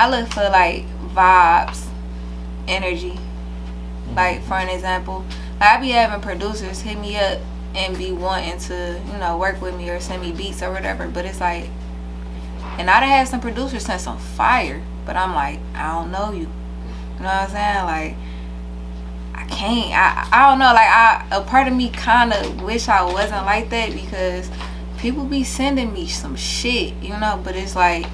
I look for like vibes, energy. Like for an example, like, I be having producers hit me up and be wanting to, you know, work with me or send me beats or whatever. But it's like, and I done had some producers send some fire, but I'm like, I don't know you. You know what I'm saying? Like, I can't. I don't know. Like, a part of me kind of wish I wasn't like that, because people be sending me some shit, you know. But it's like,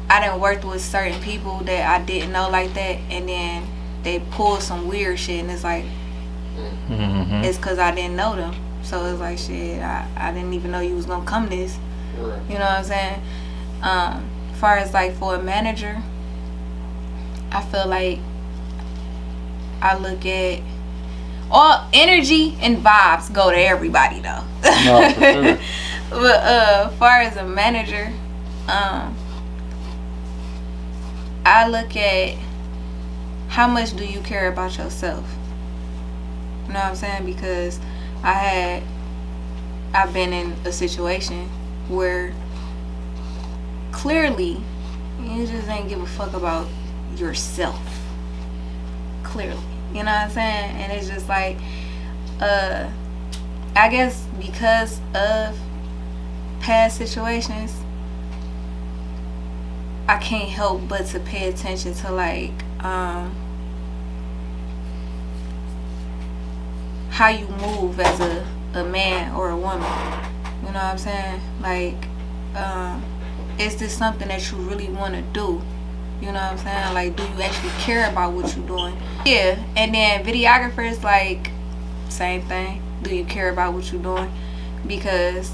I done worked with certain people that I didn't know like that, and then they pull some weird shit, and it's like, it's because I didn't know them. So it's like, shit, I didn't even know you was gonna come this. Right. You know what I'm saying? Far as like for a manager, I feel like I look at all energy and vibes go to everybody though. No, for sure. But far as a manager, I look at how much do you care about yourself. You know what I'm saying? Because I've been in a situation where clearly you just ain't give a fuck about yourself. Clearly. You know what I'm saying? And it's just like, I guess because of past situations, I can't help but to pay attention to like how you move as a man or a woman. You know what I'm saying? Like, is this something that you really want to do? You know what I'm saying? Like, do you actually care about what you're doing? Yeah. And then videographers, like, same thing. Do you care about what you're doing? Because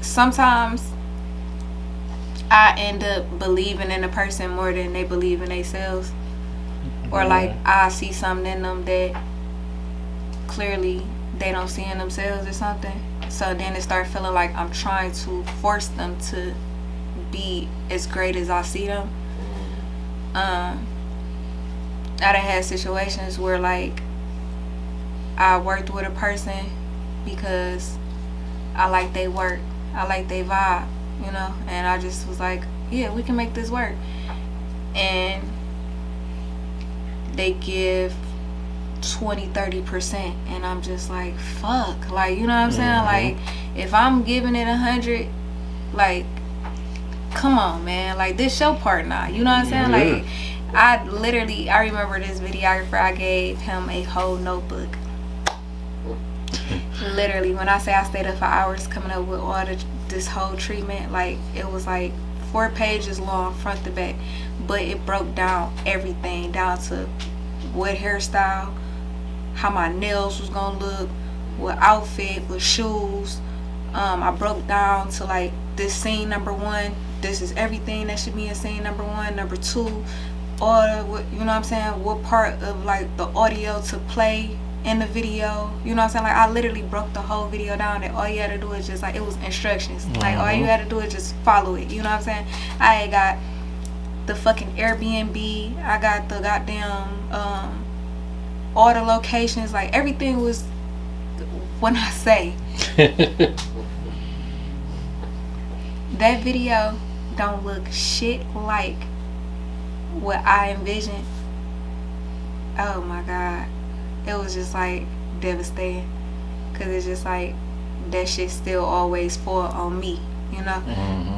sometimes I end up believing in a person more than they believe in themselves. Or like, I see something in them that clearly they don't see in themselves or something. So then it starts feeling like I'm trying to force them to be as great as I see them. I done had situations where like I worked with a person because I like they work, I like they vibe, you know, and I just was like, yeah, we can make this work. And they give 20-30%, and I'm just like, fuck, like, you know what I'm saying? Like, if I'm giving it 100, like, come on, man, like, this your part now, you know what I'm saying? Like, I remember this videographer, I gave him a whole notebook. Literally, when I say I stayed up for hours coming up with all this whole treatment, like, it was like 4 pages long front to back, but it broke down everything down to what hairstyle, how my nails was gonna look, what outfit, what shoes. I broke down to like, this scene number 1, this is everything that should be in scene number 1, number 2, or what, you know what I'm saying, what part of like the audio to play in the video, you know what I'm saying? Like, I literally broke the whole video down, and all you had to do is just like, it was instructions. Like, all you had to do is just follow it, you know what I'm saying? I had got the fucking Airbnb, I got the goddamn all the locations, like, everything was, when I say that video don't look shit like what I envisioned. Oh my god, it was just like devastating, because it's just like that shit still always fall on me, you know.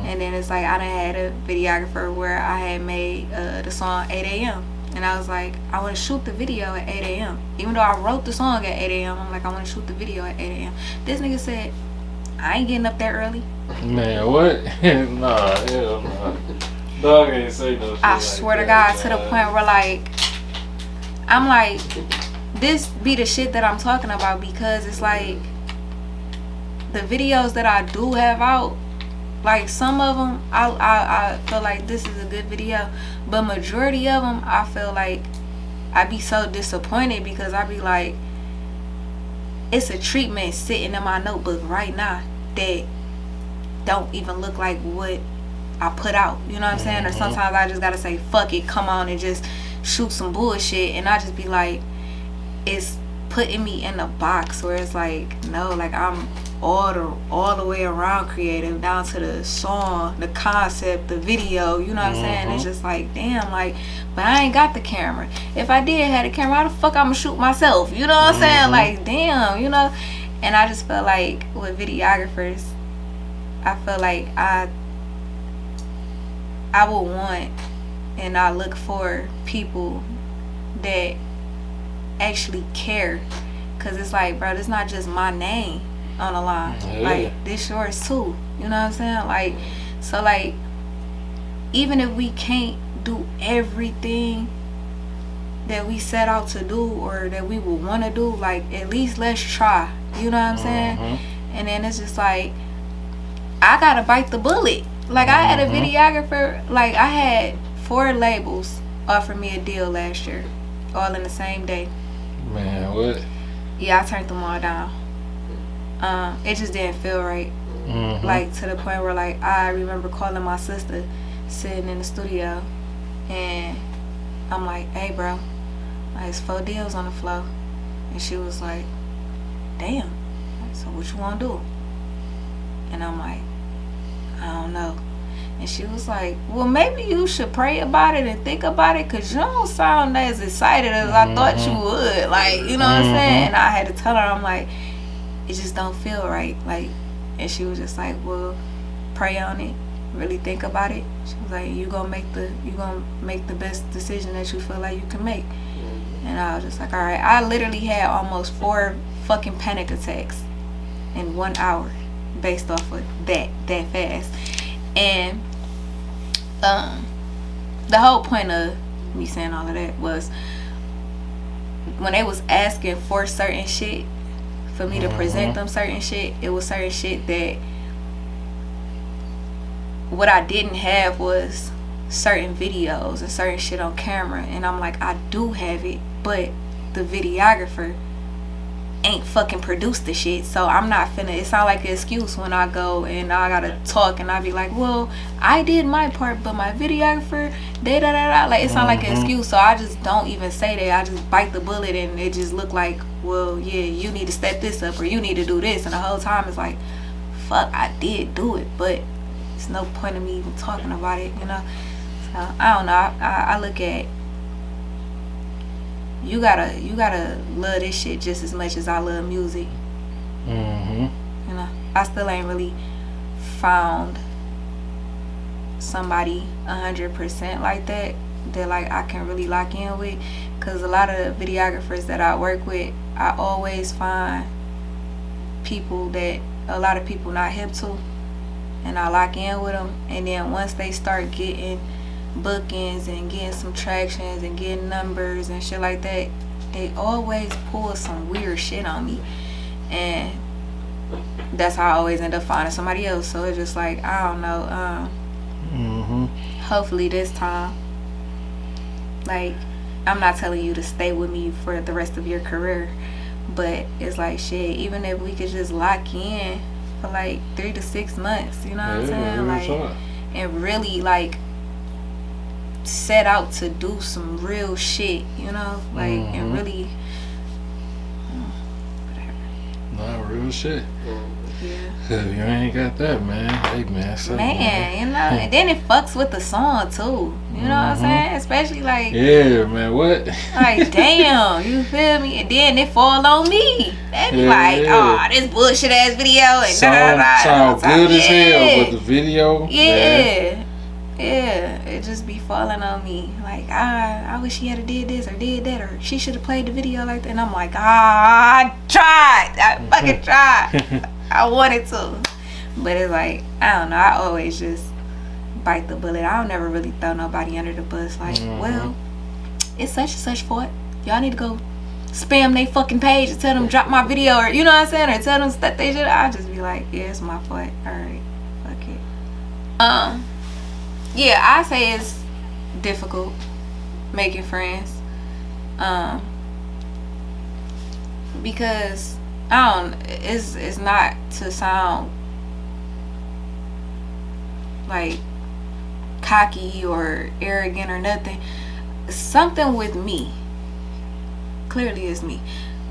And then it's like, I done had a videographer where I had made the song 8 a.m. and I was like, I want to shoot the video at 8 a.m. Even though I wrote the song at 8 a.m. I'm like, I want to shoot the video at 8 a.m. This nigga said, I ain't getting up that early. Man, what? Nah, hell nah. Dog ain't say no shit. I swear to God, to the point where like, I'm like, this be the shit that I'm talking about, because it's like, the videos that I do have out, like, some of them I feel like this is a good video, but majority of them I feel like I be so disappointed, because I be like, it's a treatment sitting in my notebook right now that don't even look like what I put out, you know what I'm saying? Or sometimes I just gotta say, fuck it, come on and just shoot some bullshit, and I just be like, it's putting me in a box where it's like, no, like, I'm all the way around creative, down to the song, the concept, the video, you know what I'm saying? It's just like, damn, like, but I ain't got the camera. If I did have the camera, how the fuck I'ma shoot myself? You know what I'm saying? Like, damn, you know? And I just feel like with videographers, I feel like I would want, and I look for people that actually care, because it's like, bro, it's not just my name on the line. Like, this yours too, you know what I'm saying? Like, so like, even if we can't do everything that we set out to do or that we would want to do, like, at least let's try, you know what I'm saying? And then it's just like, I gotta bite the bullet. Like, I had a videographer, like, I had 4 labels offer me a deal last year, all in the same day. Man, what? Yeah, I turned them all down. It just didn't feel right. Like, to the point where, like, I remember calling my sister sitting in the studio, and I'm like, hey, bro, there's 4 deals on the floor. And she was like, damn, so what you want to do? And I'm like, I don't know. And she was like, well, maybe you should pray about it and think about it, because you don't sound as excited as I thought you would. Like, you know what I'm saying? And I had to tell her, I'm like, it just don't feel right. Like, and she was just like, well, pray on it, really think about it. She was like, you gonna make the best decision that you feel like you can make. And I was just like, all right. I literally had almost 4 fucking panic attacks in 1 hour based off of that fast. And the whole point of me saying all of that was, when they was asking for certain shit, for me to present them certain shit, it was certain shit that what I didn't have was certain videos and certain shit on camera. And I'm like, I do have it, but the videographer ain't fucking produced the shit, so I'm not finna, it's not like an excuse when I go and I gotta talk and I be like, well, I did my part, but my videographer da. Like, it's not like an excuse, so I just don't even say that. I just bite the bullet, and it just look like, well, yeah, you need to step this up, or you need to do this, and the whole time it's like, fuck, I did do it, but it's no point in me even talking about it, you know? So I don't know. I look at, you gotta love this shit just as much as I love music. You know, I still ain't really found somebody 100% like that like I can really lock in with, because a lot of the videographers that I work with, I always find people that a lot of people not hip to, and I lock in with them, and then once they start getting bookings and getting some tractions and getting numbers and shit like that, they always pull some weird shit on me, and that's how I always end up finding somebody else. So it's just like, I don't know, hopefully this time, like, I'm not telling you to stay with me for the rest of your career, but it's like, shit, even if we could just lock in for like 3 to 6 months, you know what I'm saying, like, and really like set out to do some real shit, you know, like, and really not real shit. Yeah. If you ain't got that, man, hey man, you know, and then it fucks with the song too, you know what I'm saying, especially like, yeah, man, what, like, damn, you feel me, and then it fall on me, they be like, oh, this bullshit ass video, and sound good as hell, but the video, yeah, it just be falling on me. Like, I wish she had did this or did that, or she should have played the video like that. And I'm like, I tried. I fucking tried. I wanted to. But it's like, I don't know. I always just bite the bullet. I don't never really throw nobody under the bus. Like, well, it's such and such fault. Y'all need to go spam they fucking page and tell them drop my video, or, you know what I'm saying, or tell them that they should. I'll just be like, yeah, it's my fault. Alright, fuck it. Yeah, I say it's difficult making friends, because it's not to sound like cocky or arrogant or nothing. Something with me, clearly it's me,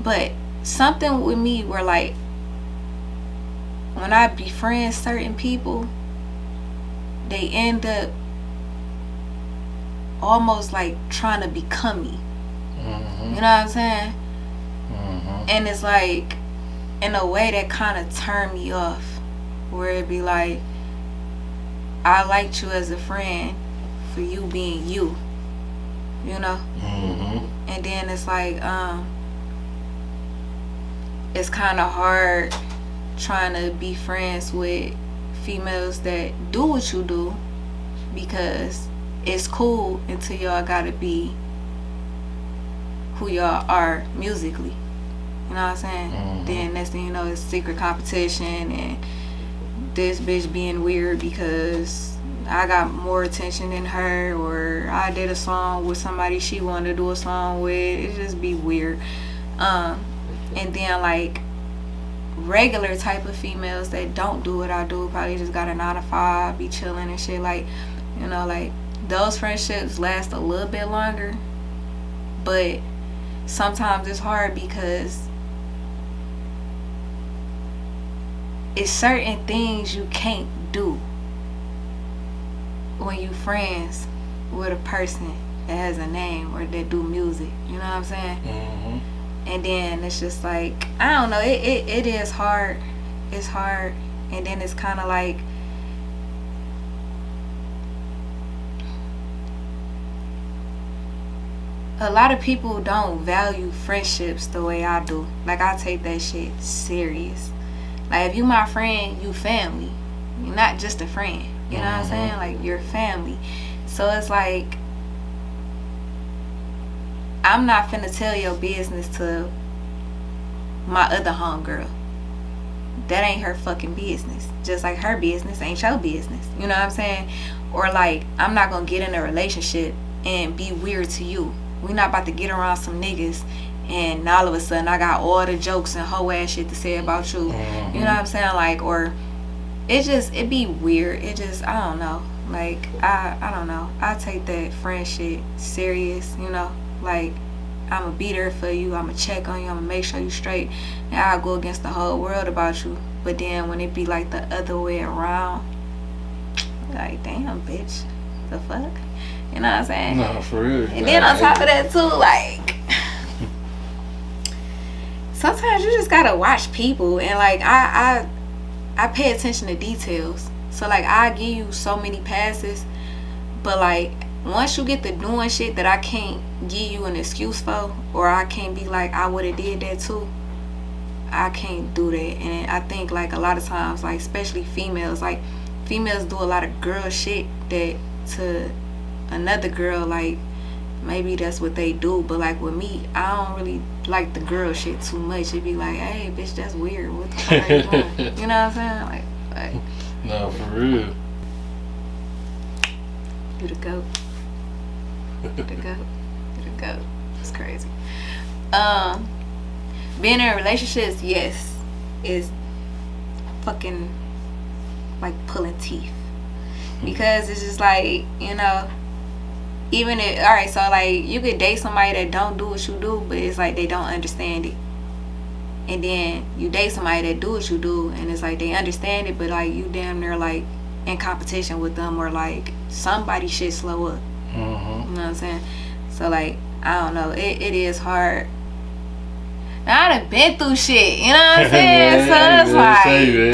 but something with me where, like, when I befriend certain people, they end up almost like trying to become me. Mm-hmm. You know what I'm saying? Mm-hmm. And it's like, in a way that kind of turned me off, where it be like, I liked you as a friend for you being you, you know? Mm-hmm. And then it's like, it's kind of hard trying to be friends with females that do what you do, because it's cool until y'all gotta be who y'all are musically. You know what I'm saying? Mm-hmm. Then next thing you know, it's secret competition and this bitch being weird because I got more attention than her, or I did a song with somebody she wanted to do a song with. It just be weird. And then like regular type of females that don't do what I do, probably just got a 9 to 5, be chilling and shit, like, you know, like those friendships last a little bit longer, but sometimes it's hard because it's certain things you can't do when you friends with a person that has a name or that do music. You know what I'm saying? Mm-hmm. And then it's just like, I don't know, it is hard. It's hard. And then it's kind of like, a lot of people don't value friendships the way I do. Like, I take that shit serious. Like, if you my friend, you family. You're not just a friend. You know what I'm saying? Like, you're family. So it's like, I'm not finna tell your business to my other homegirl. That ain't her fucking business. Just like her business ain't your business. You know what I'm saying? Or like, I'm not gonna get in a relationship and be weird to you. We not about to get around some niggas and all of a sudden I got all the jokes and hoe ass shit to say about you. Mm-hmm. You know what I'm saying? Like, or it be weird. It just, I don't know. Like, I don't know. I take that friend shit serious, you know? Like, I'ma be there for you. I'ma check on you. I'ma make sure you straight. And I'll go against the whole world about you. But then when it be like the other way around, like, damn, bitch, the fuck? You know what I'm saying? No, for real. And then on top of that too, like, sometimes you just gotta watch people, and like I pay attention to details. So like, I give you so many passes, but like once you get to doing shit that I can't give you an excuse for, or I can't be like, I would have did that too, I can't do that. And I think like a lot of times, like especially females, like females do a lot of girl shit that to another girl, like maybe that's what they do, but like with me, I don't really like the girl shit too much. It'd be like, hey bitch, that's weird, what the fuck are you doing? You know what I'm saying? Like no, for real. You the goat. You the goat. You the goat. It's crazy. Being in relationships, yes, is fucking like pulling teeth, because it's just like, you know, even if, alright, so like you could date somebody that don't do what you do, but it's like they don't understand it. And then you date somebody that do what you do, and it's like they understand it, but like you damn near like in competition with them, or like somebody should slow up. Mm-hmm. You know what I'm saying? So like, I don't know, it is hard. Now, I done been through shit, you know what I'm saying? So it's like,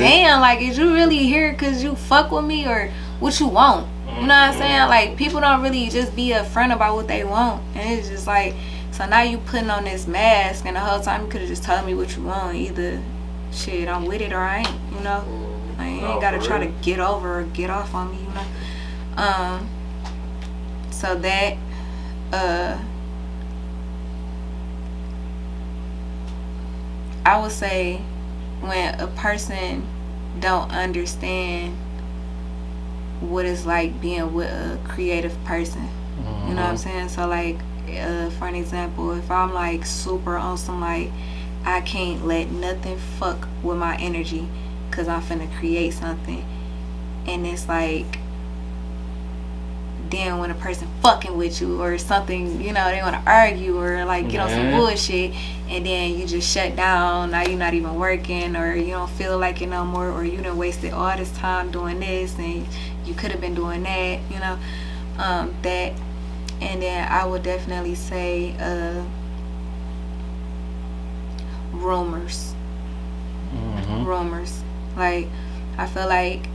damn, like, is you really here because you fuck with me, or what you want? You know what I'm saying? Like, people don't really just be upfront about what they want. And it's just like, so now you putting on this mask, and the whole time you could have just told me what you want. Either, shit, I'm with it or I ain't, you know? Like, you ain't got to try to get over or get off on me, you know? So that, I would say when a person don't understand what it's like being with a creative person. You know what I'm saying? So like, for an example, if I'm like super on some like, I can't let nothing fuck with my energy because I'm finna create something, and it's like then when a person fucking with you or something, you know, they want to argue or like get on some bullshit, and then you just shut down. Now you're not even working, or you don't feel like it no more, or you done wasted all this time doing this and you could have been doing that, you know. That. And then I would definitely say rumors. Rumors. Like I feel like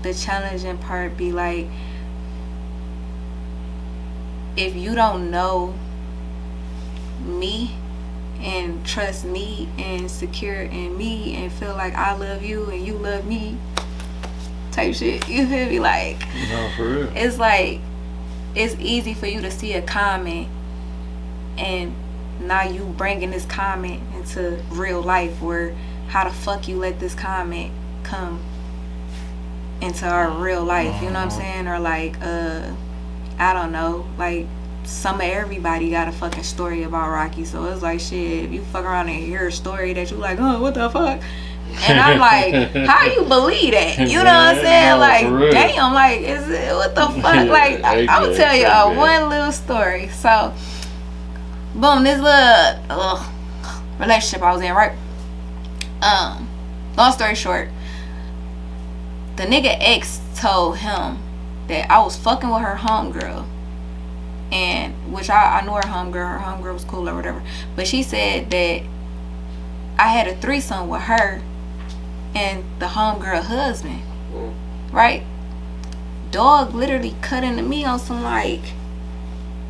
the challenging part be like, if you don't know me and trust me and secure in me and feel like I love you and you love me type shit, you feel me? Like, no, for real. It's like, it's easy for you to see a comment and now you bringing this comment into real life, where how the fuck you let this comment come into our real life, you know what I'm saying? Or like, I don't know, like some of everybody got a fucking story about Rocky, so it's like, shit, if you fuck around and hear a story that you like, oh, what the fuck? And I'm like, how you believe that? You know what I'm saying? No, like, damn, like, is it, what the fuck? Like, I'm gonna tell y'all one little story. So, boom, this little relationship I was in, right? Long story short, the nigga ex told him that I was fucking with her homegirl, and which I knew her homegirl was cool or whatever, but she said that I had a threesome with her and the homegirl husband, right? Dog literally cut into me on some like,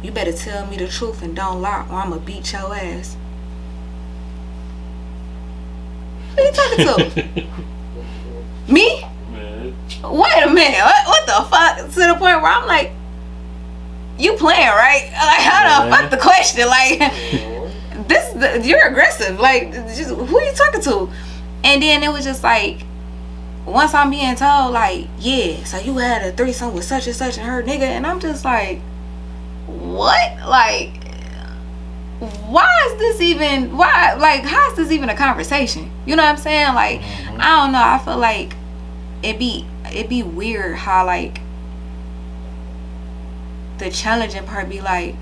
you better tell me the truth and don't lie or I'ma beat your ass. Who you talking to? Me? Man. Wait a minute, what the fuck? To the point where I'm like, you playing, right? Like, how the fuck the question? Like, you're aggressive. Like, just, who you talking to? And then it was just like, once I'm being told, like, yeah, so you had a threesome with such and such and her nigga, and I'm just like, what? Like, why is this even? Why? Like, how is this even a conversation? You know what I'm saying? Like, I don't know. I feel like it be weird how like the challenging part be like,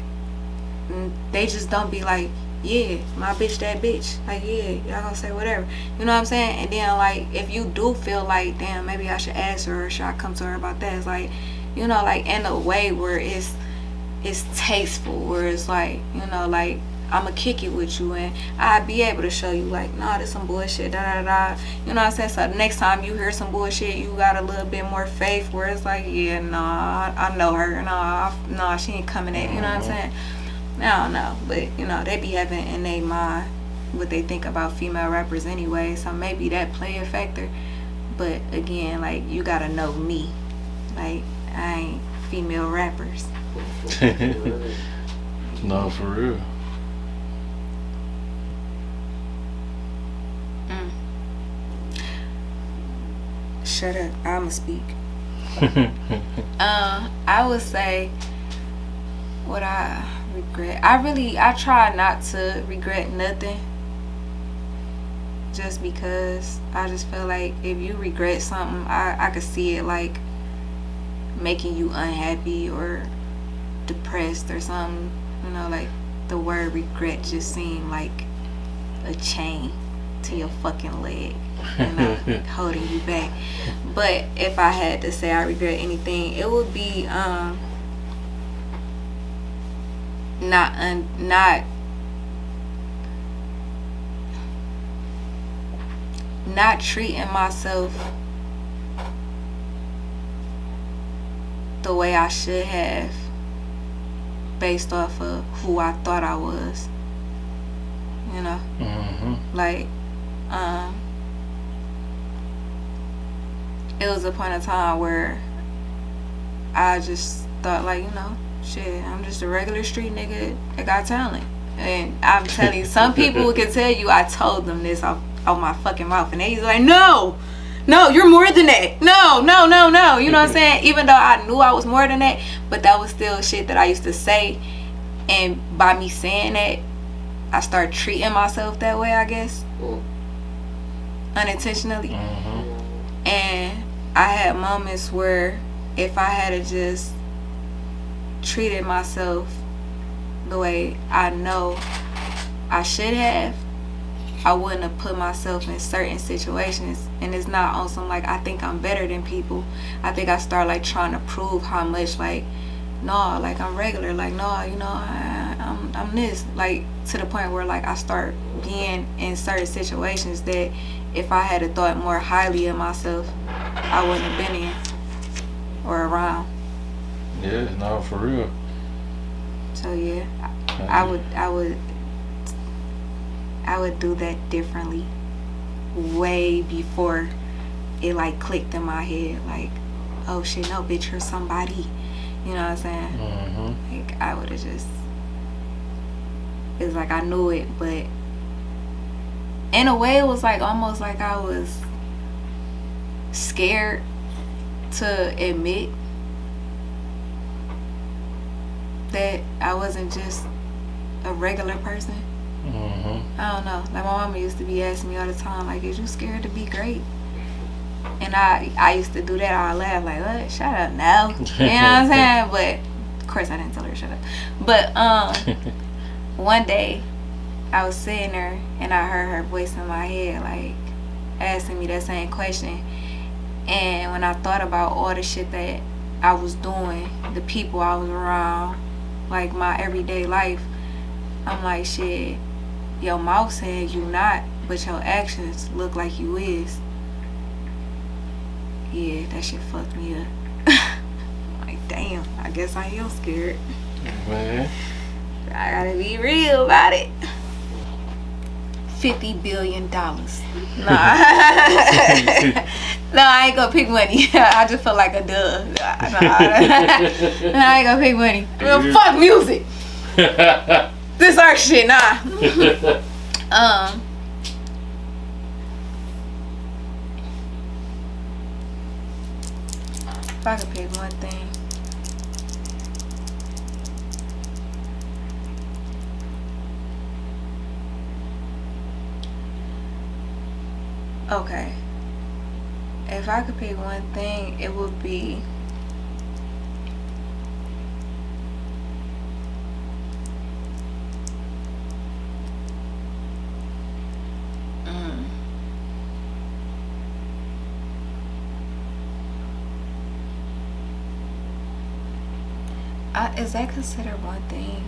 they just don't be like, yeah, my bitch that bitch. Like, yeah, y'all gonna say whatever. You know what I'm saying? And then like, if you do feel like, damn, maybe I should ask her or should I come to her about that? It's like, you know, like in a way where it's tasteful, where it's like, you know, like, I'ma kick it with you and I'd be able to show you like, nah, this some bullshit, da da da. You know what I'm saying? So the next time you hear some bullshit, you got a little bit more faith, where it's like, yeah, nah, I know her. Nah, she ain't coming at, you know what I'm saying? I don't know, but you know, they be having in their mind what they think about female rappers anyway, so maybe that play a factor. But again, like, you gotta know me. Like, I ain't female rappers. No, for real. Shut up, I'ma speak. I would say what I regret. I try not to regret nothing, just because I just feel like if you regret something, I could see it like making you unhappy or depressed or something. You know, like the word regret just seemed like a chain to your fucking leg, you know, like holding you back. But if I had to say I regret anything, it would be not treating myself the way I should have based off of who I thought I was, you know. Like, it was a point of time where I just thought, like, you know, shit, I'm just a regular street nigga that got talent. And I'm telling you, some people can tell you I told them this off my fucking mouth, and they was like, no, you're more than that. No. You know what I'm saying? Even though I knew I was more than that, but that was still shit that I used to say. And by me saying that, I started treating myself that way, I guess, unintentionally. And I had moments where if I had just treated myself the way I know I should have, I wouldn't have put myself in certain situations. And it's not on some like I think I'm better than people. I think I start like trying to prove how much like no, like I'm regular, like no, you know, I'm this, like to the point where like I start being in certain situations that if I had thought more highly of myself, I wouldn't have been in or around. Yeah, no, for real. So yeah, I would do that differently way before it like clicked in my head like, oh shit, no bitch, you're somebody. You know what I'm saying? Mm-hmm. Like I would have just, it's like I knew it, but in a way it was like almost like I was scared to admit that I wasn't just a regular person. Mm-hmm. I don't know. Like my mama used to be asking me all the time, like, "Is you scared to be great?" And I used to do that. I laugh like, "What? Shut up, no." You know what I'm saying? But of course I didn't tell her to shut up. But one day I was sitting there and I heard her voice in my head like asking me that same question. And when I thought about all the shit that I was doing, the people I was around, like my everyday life, I'm like, shit, your mouth saying you not, but your actions look like you is. Yeah, that shit fucked me up. I'm like, damn, I guess I am scared. Man. I gotta be real about it. $50 billion. Nah. No, I ain't gonna pick money. I just feel like a duh. Nah, I ain't gonna pick money. Well, fuck music. This art shit, nah. If I could pick one thing. Okay. If I could pick one thing, it would be is that considered one thing?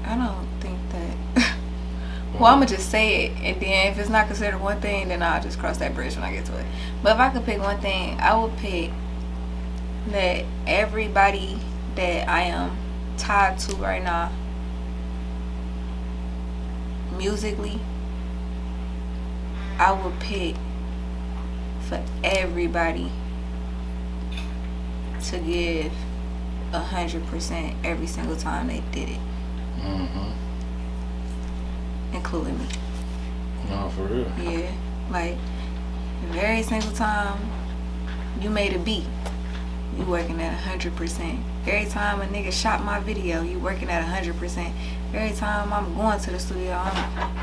I don't think that. Well, I'm gonna just say it, and then if it's not considered one thing, then I'll just cross that bridge when I get to it. But if I could pick one thing, I would pick that everybody that I am tied to right now, musically, I would pick for everybody to give 100% every single time they did it. Mm-hmm. Including me. No, for real. Yeah. Like, every single time you made a beat, you working at 100%. Every time a nigga shot my video, you working at 100%. Every time I'm going to the studio, I'm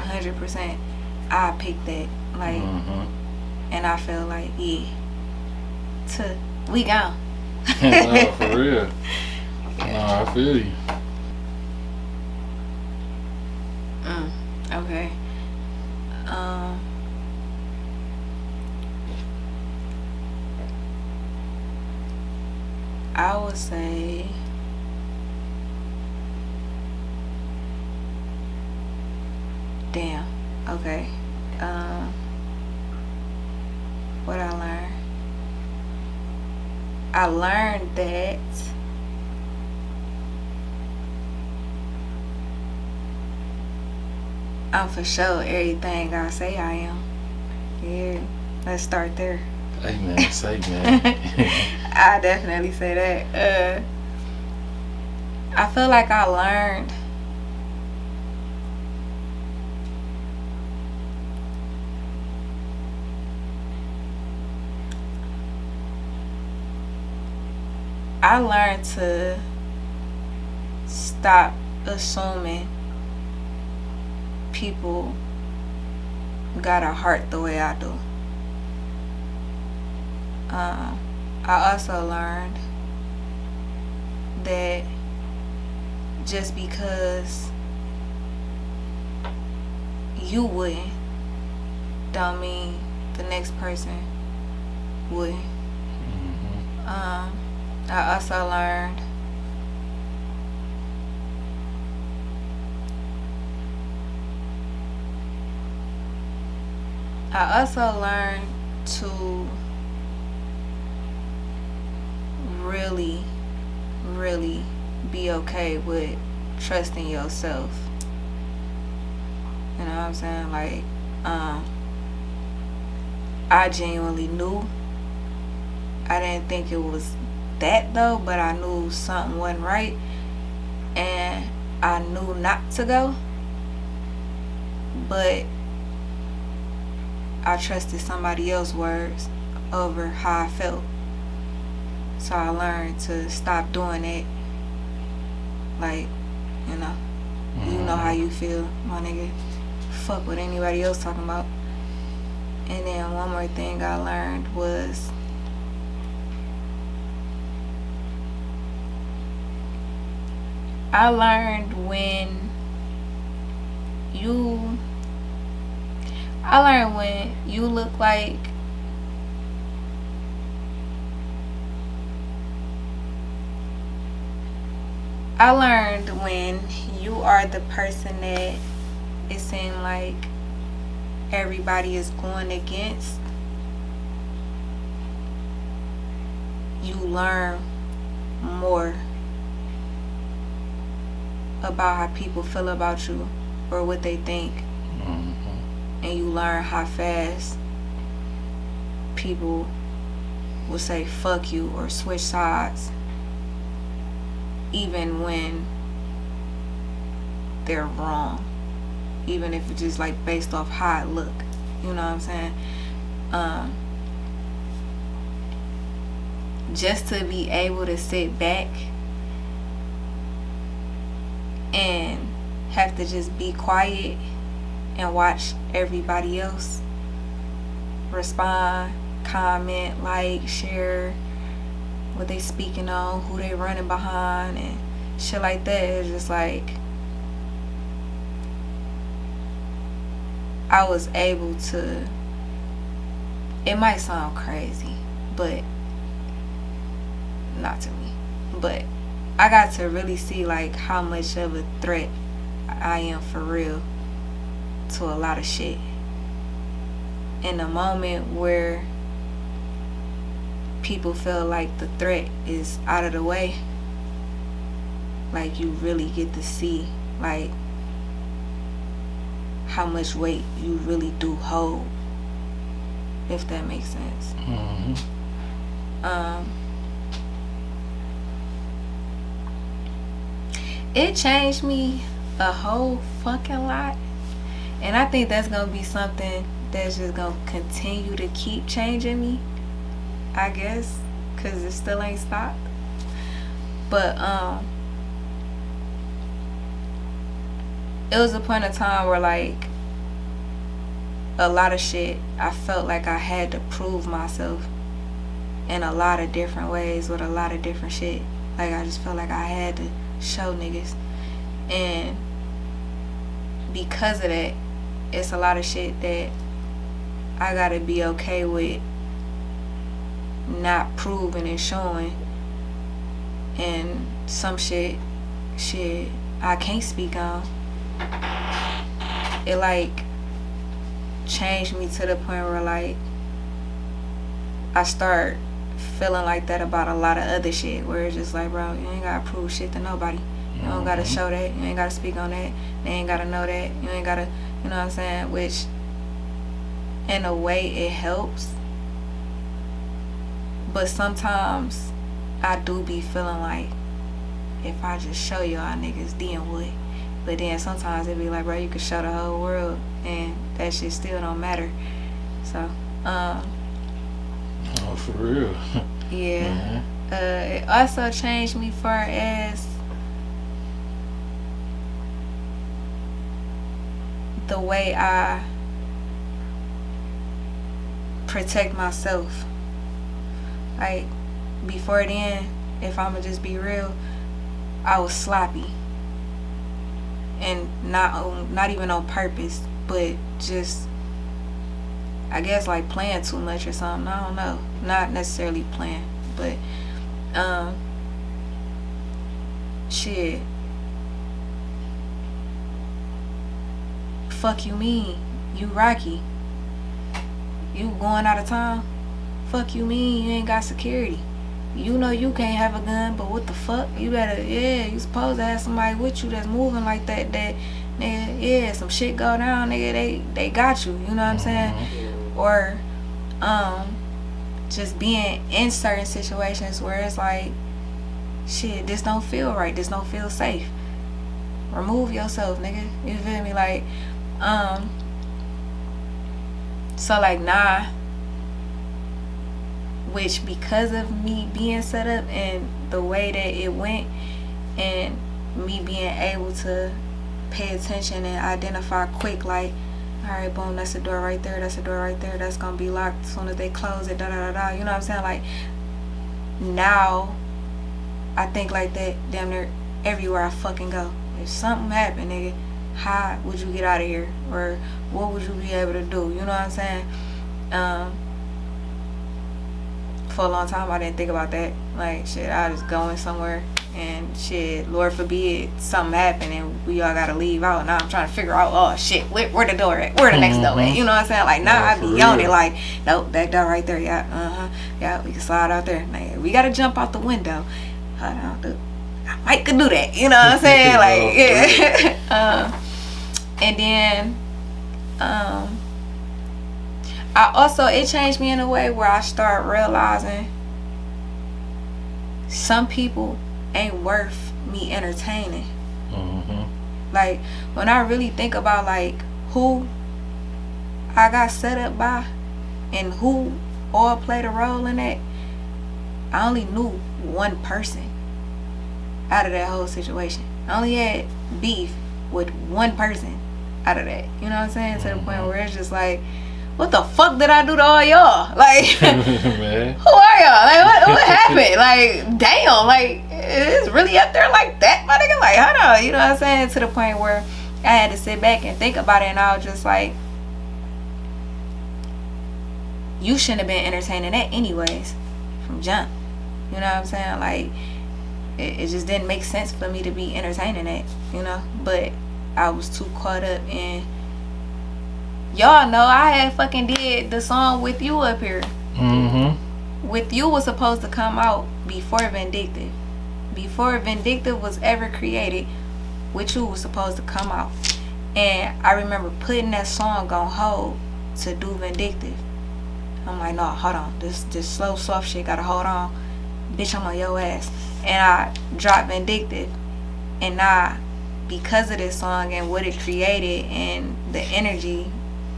100%. I pick that. Like, and I feel like, yeah, we gone. No, for real. No, I feel you. Okay. I would say damn. Okay. What I learned? I learned that I'm for sure everything I say I am. Yeah, let's start there. Hey man, say man. I definitely say that. I feel like I learned to stop assuming people got a heart the way I do. I also learned that just because you wouldn't don't mean the next person would. I also learned to really, really be okay with trusting yourself. You know what I'm saying? Like, I genuinely knew. I didn't think it was that though, but I knew something wasn't right, and I knew not to go. But I trusted somebody else's words over how I felt. So I learned to stop doing it. Like, you know how you feel, my nigga. Fuck what anybody else talking about. And then one more thing I learned was when you look like when you are the person that it seemed like everybody is going against, you learn more about how people feel about you or what they think. And you learn how fast people will say fuck you or switch sides even when they're wrong, even if it's just like based off how it look. You know what I'm saying? Just to be able to sit back and have to just be quiet and watch everybody else respond, comment, like, share what they speaking on, who they running behind, and shit like that. It's just like I was able to, it might sound crazy, but not to me, but I got to really see like how much of a threat I am for real to a lot of shit. In a moment where people feel like the threat is out of the way, like you really get to see like how much weight you really do hold, if that makes sense. It changed me a whole fucking lot, and I think that's gonna be something that's just gonna continue to keep changing me, I guess, cause it still ain't stopped. But it was a point of time where like a lot of shit I felt like I had to prove myself in a lot of different ways with a lot of different shit. Like I just felt like I had to show niggas, and because of that, it's a lot of shit that I gotta be okay with not proving and showing, and some shit I can't speak on. It like changed me to the point where like I start feeling like that about a lot of other shit, where it's just like, bro, you ain't gotta prove shit to nobody. You don't gotta show that. You ain't gotta speak on that. They ain't gotta know that. You ain't gotta, you know what I'm saying? Which, in a way, it helps. But sometimes I do be feeling like, if I just show y'all niggas, then what? But then sometimes it be like, bro, you could show the whole world, and that shit still don't matter. So, oh, for real? Yeah. It also changed me far as the way I protect myself. Like, before then, if I'ma just be real, I was sloppy. And not even on purpose, but just, I guess, like, playing too much or something. I don't know. Not necessarily playing, but shit. Fuck you mean? You Rocky. You going out of town? Fuck you mean? You ain't got security. You know you can't have a gun, but what the fuck? You better, you supposed to have somebody with you that's moving like that, nigga, some shit go down, nigga, they got you, you know what I'm saying? Or, just being in certain situations where it's like, shit, this don't feel right, this don't feel safe. Remove yourself, nigga, you feel me? Like, so like, nah, which because of me being set up and the way that it went and me being able to pay attention and identify quick, like, alright, boom, that's the door right there, that's the door right there, that's gonna be locked as soon as they close it, da da da da, you know what I'm saying? Like, now I think like that damn near everywhere I fucking go. If something happened, nigga, how would you get out of here? Or what would you be able to do? You know what I'm saying? For a long time I didn't think about that. Like, shit, I was going somewhere and shit, Lord forbid something happened and we all gotta leave out. Now I'm trying to figure out, oh shit, where the door at? Where the next door at? You know what I'm saying? Like, now I be on it like, nope, back door right there. Yeah, yeah, we can slide out there. Like, we gotta jump out the window. Hold on, dude. I might could do that. You know what I'm saying? Like, yeah. And then I also, it changed me in a way where I started realizing some people ain't worth me entertaining. Like, when I really think about like who I got set up by and who all played a role in that, I only knew one person out of that whole situation. I only had beef with one person out of that. You know what I'm saying? To the point where it's just like, what the fuck did I do to all y'all? Like, who are y'all? Like, what happened? Like, damn, like, it's really up there like that, my nigga? Like, hold on, you know what I'm saying? To the point where I had to sit back and think about it, and I was just like, you shouldn't have been entertaining that anyways, from jump. You know what I'm saying? Like, it just didn't make sense for me to be entertaining that, you know? But I was too caught up in, y'all know I had fucking did the song With You up here. With You was supposed to come out before Vindictive. Before Vindictive was ever created, With You was supposed to come out. And I remember putting that song on hold to do Vindictive. I'm like, no, hold on. This slow, soft shit gotta hold on. Bitch, I'm on your ass. And I dropped Vindictive. And now, because of this song and what it created and the energy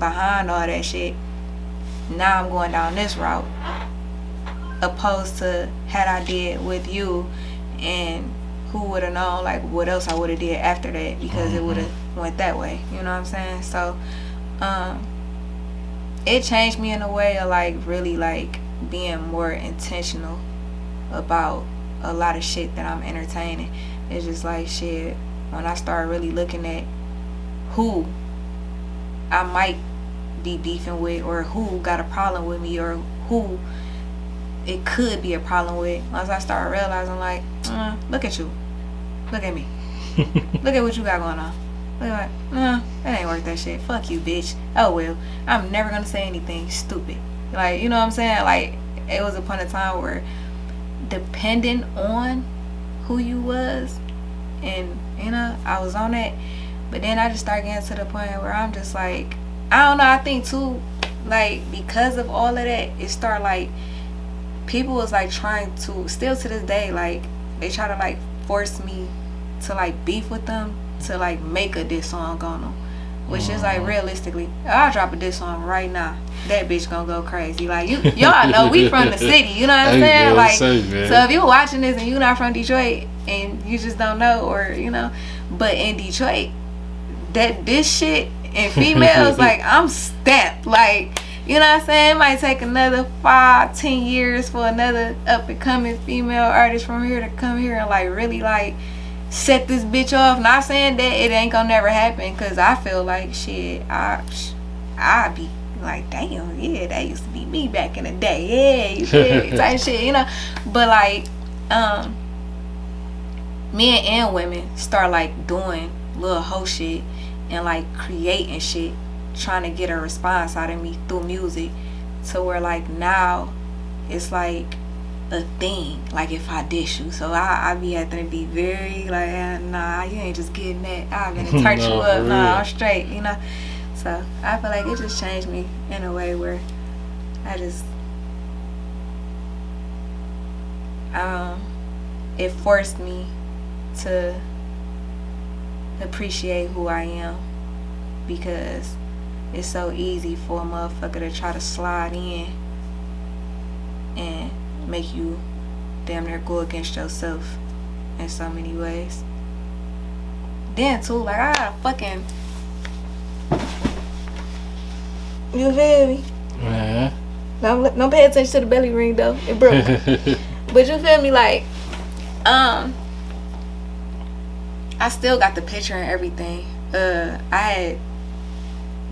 behind all that shit, now I'm going down this route, opposed to had I did With You, and who would have known like what else I would have did after that, because it would have went that way, you know what I'm saying? So it changed me in a way of like really like being more intentional about a lot of shit that I'm entertaining. It's just like, shit, when I start really looking at who I might be beefing with, or who got a problem with me, or who it could be a problem with, once I start realizing like, look at you, look at me, look at what you got going on, look at that ain't worth that shit, fuck you bitch, oh well, I'm never gonna say anything stupid, like, you know what I'm saying? Like, it was upon a time where depending on who you was, and you know, I was on that. But then I just started getting to the point where I'm just like, I don't know, I think too, like, because of all of that, it started like, people was like trying to, still to this day, like, they try to like force me to like beef with them, to like make a diss song on them. Which is like, realistically, I'll drop a diss song right now, that bitch gonna go crazy. Like, y'all know we from the city, you know what I'm saying? Like, so if you're watching this and you're not from Detroit and you just don't know, or you know, but in Detroit, that this shit and females, like, I'm stamped. Like, You know what I'm saying? It might take another 5-10 years for another up and coming female artist from here to come here and like really like set this bitch off. Not saying that it ain't gonna never happen, cause I feel like shit, I be like, damn, yeah, that used to be me back in the day. Yeah, you feel type shit, you know. But like, men and women start like doing little hoe shit and like creating shit, trying to get a response out of me through music, to where like now it's like a thing. Like if I dish you, so I be having to be very like, nah, you ain't just getting that. I've been to turn you up. Nah, I'm straight, you know. So I feel like it just changed me in a way where I just it forced me to appreciate who I am, because it's so easy for a motherfucker to try to slide in and make you damn near go against yourself in so many ways. Then too, like I gotta fucking, you feel me? Don't pay attention to the belly ring though, it broke. But you feel me, like I still got the picture and everything. I had,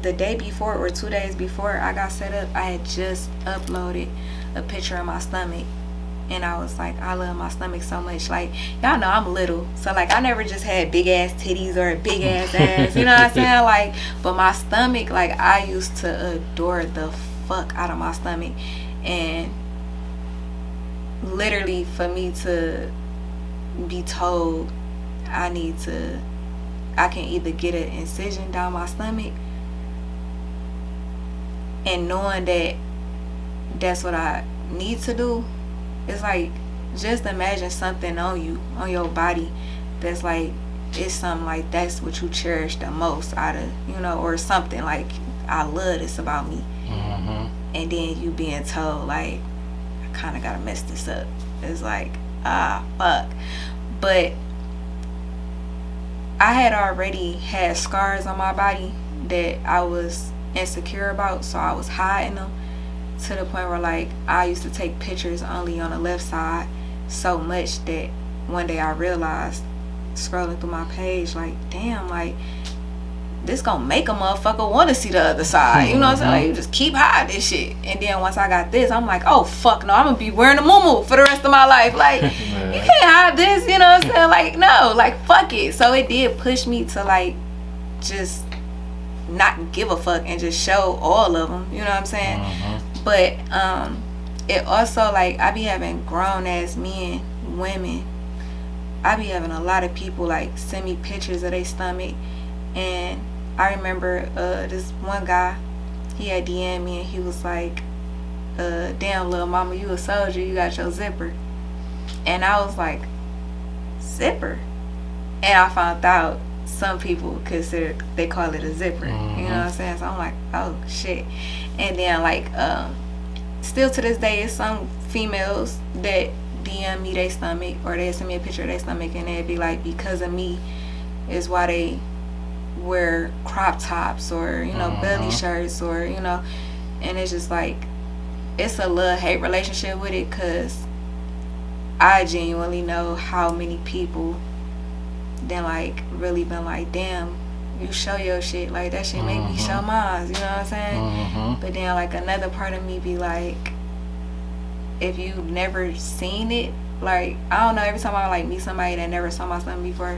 the day before or 2 days before I got set up, I had just uploaded a picture of my stomach, and I was like, I love my stomach so much. Like, y'all know I'm little, so like I never just had big ass titties or a big ass ass, you know what I'm saying? Like, but my stomach, like I used to adore the fuck out of my stomach, and literally for me to be told I can either get an incision down my stomach, and knowing that that's what I need to do, it's like, just imagine something on you, on your body, that's like, it's something like that's what you cherish the most out of, you know, or something like, I love this about me. And then you being told like, I kind of gotta mess this up. It's like, fuck. But I had already had scars on my body that I was insecure about, so I was hiding them, to the point where like I used to take pictures only on the left side so much that one day I realized, scrolling through my page, like, damn, like this gonna make a motherfucker want to see the other side, you know what I'm saying? Like, you just keep hiding this shit. And then once I got this, I'm like, oh fuck no, I'm gonna be wearing a muumuu for the rest of my life. Like, you can't hide this, you know what I'm saying? Like, no, like fuck it. So it did push me to like just not give a fuck and just show all of them, you know what I'm saying? But it also, like, I be having grown ass men, women, I be having a lot of people like send me pictures of their stomach. And I remember this one guy, he had DM me and he was like, damn little mama, you a soldier, you got your zipper. And I was like, zipper? And I found out some people they call it a zipper, you know what I'm saying? So I'm like, oh shit. And then like still to this day, it's some females that DM me their stomach, or they send me a picture of their stomach, and they'd be like, because of me is why they wear crop tops, or you know, belly shirts, or you know. And it's just like, it's a love-hate relationship with it, because I genuinely know how many people then like really been like, damn, you show your shit, like that shit make me show mine, you know what I'm saying? But then like another part of me be like, if you've never seen it, like, I don't know, every time I like meet somebody that never saw my stomach before,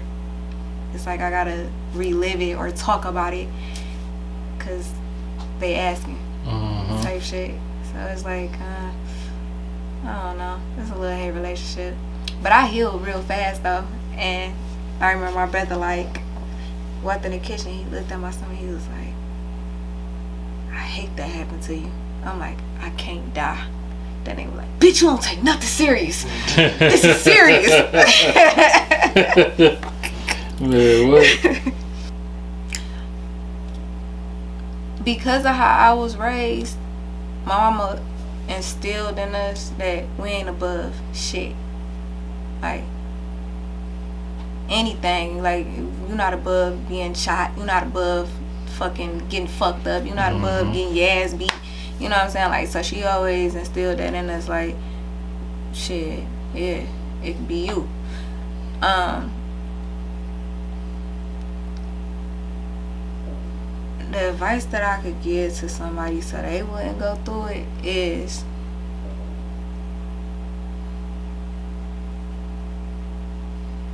it's like I gotta relive it or talk about it, cause they asking type shit. So it's like, I don't know, it's a love-hate relationship. But I healed real fast though, and I remember my brother like walked in the kitchen, he looked at my stomach, he was like, I hate that happened to you. I'm like, I can't die. That nigga was like, bitch, you don't take nothing serious. This is serious. Man, what? Because of how I was raised, my mama instilled in us that we ain't above shit. Like, anything. Like, you're not above being shot. You're not above fucking getting fucked up. You're not above getting your ass beat. You know what I'm saying? Like, so she always instilled that in us, like, shit, yeah, it could be you. The advice that I could give to somebody so they wouldn't go through it is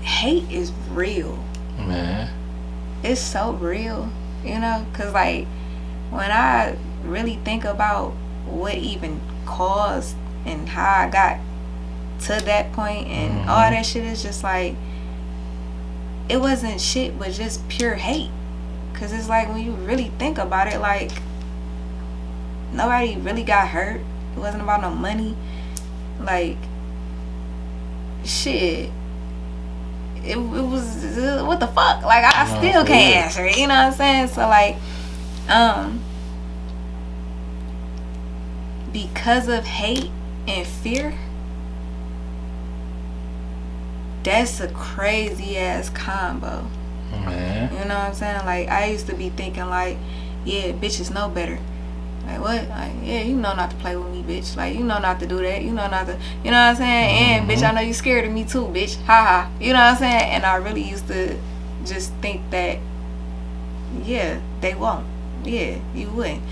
hate is real. Man. It's so real, you know? Because, like, when I really think about what even caused and how I got to that point and all that shit, is just like, it wasn't shit but just pure hate. Because it's like, when you really think about it, like, nobody really got hurt. It wasn't about no money. Like, shit. It was, what the fuck? Like, I still can't answer it. You know what I'm saying? So, like, because of hate and fear, that's a crazy ass combo. Man. You know what I'm saying? Like, I used to be thinking, like, yeah, bitches know better. Like, what? Like, yeah, you know not to play with me, bitch. Like, you know not to do that. You know not to, you know what I'm saying? And, bitch, I know you scared of me too, bitch. Ha ha. You know what I'm saying? And I really used to just think that, yeah, they won't. Yeah, you wouldn't.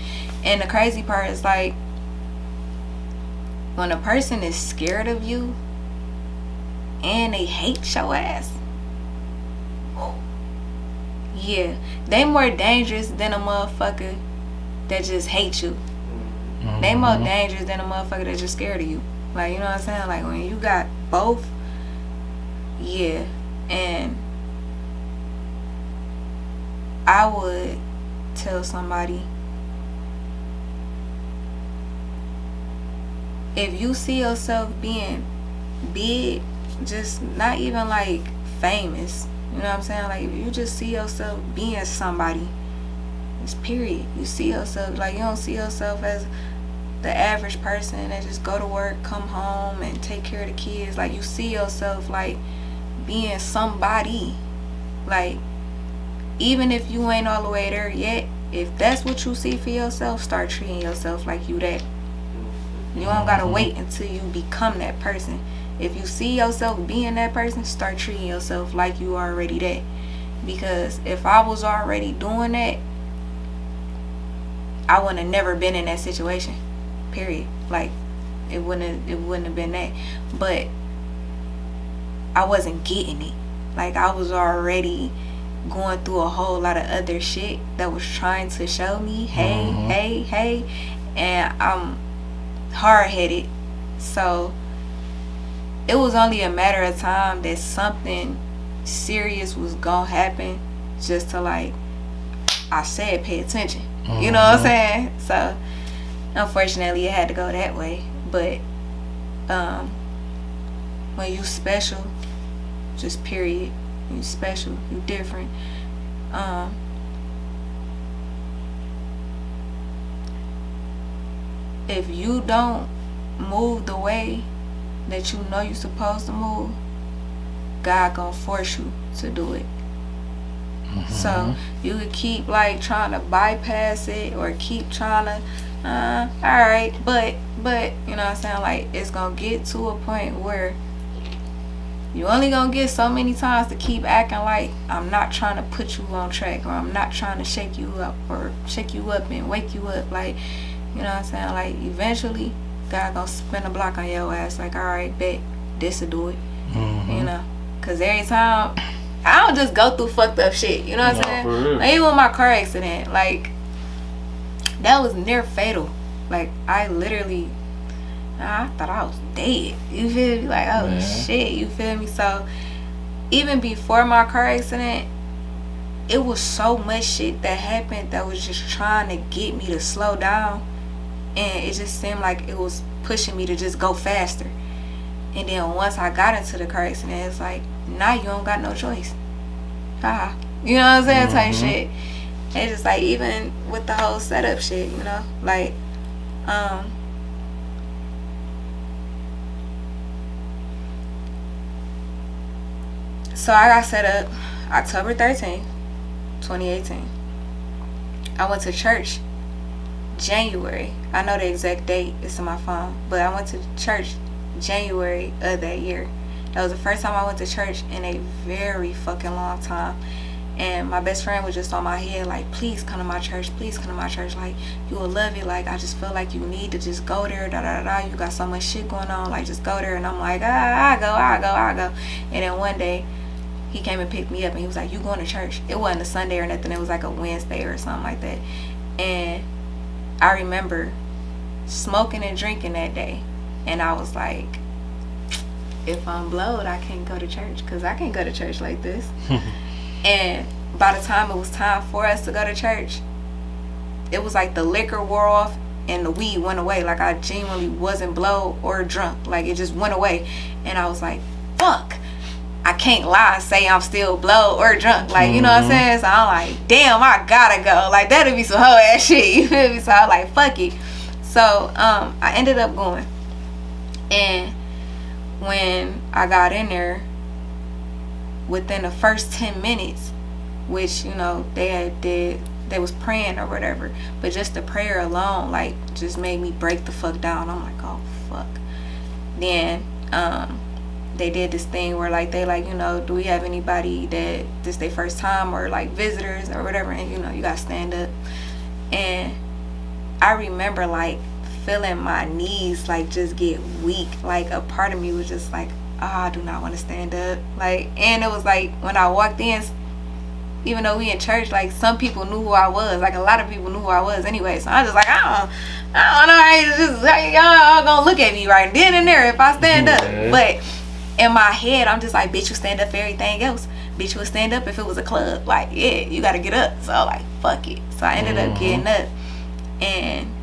And the crazy part is, like, when a person is scared of you and they hate your ass, yeah, they more dangerous than a motherfucker that just hate you. They more dangerous than a motherfucker that just scared of you. Like, you know what I'm saying? Like, when you got both, yeah. And I would tell somebody, if you see yourself being big, just not even like famous, you know what I'm saying? Like, if you just see yourself being somebody, it's period. You see yourself, like, you don't see yourself as the average person that just go to work, come home, and take care of the kids. Like, you see yourself, like, being somebody. Like, even if you ain't all the way there yet, if that's what you see for yourself, start treating yourself like you that. You don't gotta wait until you become that person. If you see yourself being that person, start treating yourself like you already that. Because if I was already doing that, I wouldn't have never been in that situation. Period. Like, it wouldn't have been that. But I wasn't getting it. Like, I was already going through a whole lot of other shit that was trying to show me, hey, and I'm hard-headed. So it was only a matter of time that something serious was gonna happen, just to, like, I said, pay attention. You know what I'm saying? So unfortunately it had to go that way. But when you special, just period, you special, you different. If you don't move the way that you know you're supposed to move, God gonna force you to do it. So you could keep, like, trying to bypass it, or keep trying to alright, but you know what I'm saying, like, it's gonna get to a point where you only gonna get so many times to keep acting like I'm not trying to put you on track, or I'm not trying to shake you up, or shake you up and wake you up. Like, you know what I'm saying? Like, eventually God gonna spin a block on your ass. Like, alright, bet, this'll do it. You know, cause every time I don't just go through fucked up shit, you know what I'm saying? Like, even with my car accident, like, that was near fatal. Like, I literally, I thought I was dead. You feel me? Like, oh shit, you feel me? So even before my car accident, it was so much shit that happened that was just trying to get me to slow down, and it just seemed like it was pushing me to just go faster. And then once I got into the car accident, it's like, now you don't got no choice. Haha. You know what I'm saying? Type shit. It's just like, even with the whole setup shit, you know? Like, so I got set up October 13th, 2018. I went to church January. I know the exact date. It's in my phone. But I went to church January of that year. That was the first time I went to church in a very fucking long time. And my best friend was just on my head, like, please come to my church. Please come to my church. Like, you will love it. Like, I just feel like you need to just go there. Da da da da. You got so much shit going on. Like, just go there. And I'm like, I go. And then one day, he came and picked me up and he was like, you going to church? It wasn't a Sunday or nothing. It was like a Wednesday or something like that. And I remember smoking and drinking that day. And I was like, if I'm blowed, I can't go to church because I can't go to church like this. And by the time it was time for us to go to church, it was like the liquor wore off and the weed went away. Like, I genuinely wasn't blowed or drunk. Like, it just went away. And I was like, fuck. I can't lie and say I'm still blowed or drunk. Like, you know what I'm saying? So I'm like, damn, I gotta go. Like, that'd be some hoe ass shit. You feel me? So I was like, fuck it. So I ended up going. And when I got in there, within the first 10 minutes, which, you know, they was praying or whatever, but just the prayer alone, like, just made me break the fuck down. I'm like, oh fuck. Then they did this thing where, like, they like, you know, do we have anybody that this their first time or like visitors or whatever, and, you know, you gotta stand up. And I remember like feeling my knees like just get weak. Like, a part of me was just like, I do not want to stand up. Like, and it was like when I walked in, even though we in church, like, some people knew who I was. Like, a lot of people knew who I was anyway. So I was just like, I don't know how y'all gonna look at me right then and there if I stand up. But in my head, I'm just like, bitch, you stand up for everything else. Bitch, you would stand up if it was a club. Like, yeah, you gotta get up. So like, fuck it. So I ended up getting up. And